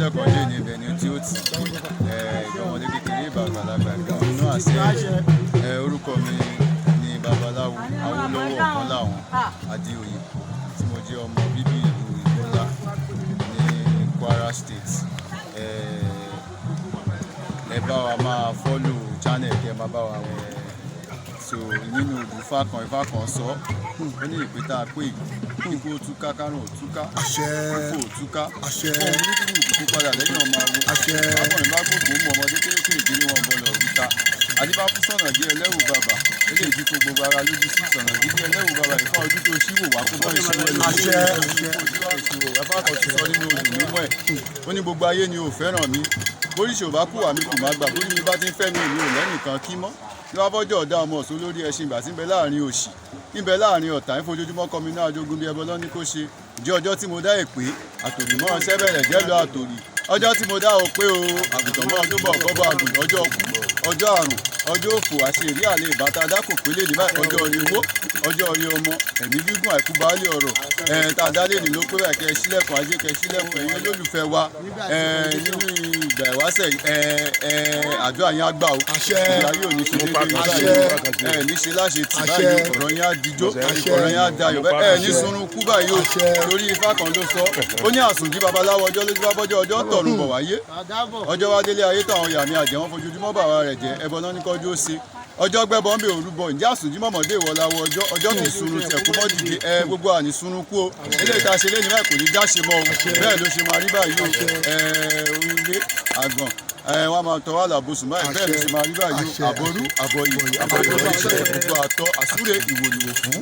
lẹ́kọ̀ọ́ lé ní ibẹ̀ ni tí ó ti ìgbọ̀mọdé kékeré ìbàgbàlagbà Adun Asa orúkọ mi ni Babalawo Awolola Okanlawon Adeoye tí mo jẹ́ ọmọ bíbí ìlú Igbonla ní Kwara State. Ẹ bá wa máa follow channel kẹ́ máa bá wa so nínú odù Ifá kan sọ ó ní ìpè tá a pè ikú òtúká kárùn òtúká ifo òtúká ohun burúkú kò padà lẹ́yìn ọmọ awo akọrin bá gbogbo mọ ọmọdé kéékèèké ní wọn bọlọ òrìta adébáfú sọ̀nà bí ẹlẹ́wù bàbà eléyìí tí kò gbogbo ara lójú sí sọ̀nà bí ẹlẹ́wù bàbà ìfá ojú tó ṣíwò wá kó bọ́ ìṣòwò ìṣòwò ẹ̀fá kan ti sọ nínú odù mímọ́ ẹ̀ ó ní gbogbo ayé ni ò fẹ́ràn mi bóríṣì ò bá kú wà mí kò má gbà bórí mi bá ti ń fẹ́ mi èmi ò lẹ́nìkan kí mọ́ lọ́wọ́bọ́jọ́ ọ̀dà ọmọ ọ̀sán lórí ẹṣin ìgbà tí ń bẹ láàrin òṣì níbẹ̀ láàrin ọ̀tá ń fojoojúmọ́ kọ́ mi náà ajogun bí ẹbọ lọ́ní kó ṣe jẹ́ ọjọ́ tí mo dá èpè àtòrí mọ́ ọṣẹ́ bẹ̀rẹ̀ jẹ́ lọ àtòrí ọjọ́ tí mo dá o pé o àgùntàn mọ́ ọdún bọ̀ kọ́ bá àgùntàn ọjọ́ ọkù ọjọ́ àrùn ọjọ́ òfò àṣírí àlè ìbáta dákò pélé ní báyìí ọjọ́ orí owó ọjọ́ orí ọmọ ẹ̀mí gígùn àìkú baálé ọ̀rọ̀ tá a dálé ní ló pé báyìí kẹ́ sílẹ̀kùn ajé kẹ́ sílẹ̀kùn ẹ̀yin olólùfẹ́ wa nínú Ìgbà Ìwásẹ̀ àjọ àyàn àgbà o ìyá yóò ní ṣe déédéé ní ṣe láṣẹ tì báyìí ọ̀rọ̀ yẹn á dijó ọ̀rọ̀ yẹn á dayọ̀ ní sunrun kú báyìí o torí Ifá kan ló sọ ó ní àsùnjí babaláwo ọjọ́ lójú bá bọ́jọ́ ọjọ́ tọ̀run bọ̀ wáyé ọjọ́ wá délé ayé táwọn yàmi àjẹ́ wọn fojoojúmọ́ bàbá rẹ̀ jẹ́ ẹbọ náà ní kọjú ó ṣe ọjọ́ gbẹ́bọ̀ ń bè òrùbọ̀ ǹjẹ́ àsùnjí mọ̀mọ́dé ìwọ̀láwọ̀ ọjọ́ kì í sunrun tiẹ̀ kó mọ́ dìde gbogbo àní sunrun kú o eléyìí tá a ṣe lé ní báyìí kò ní já ṣe mọ́ o bẹ́ẹ̀ ló ṣe máa rí báyìí o orílẹ̀ àgbọ̀n wọ́n máa tọ́ wà lábòsùn báyìí bẹ́ẹ̀ ló ṣe máa rí báyìí o àbọ̀rú àbọ̀yè àbọ̀yè gbogbo àtọ́ àsúré ìwòlìwò fún.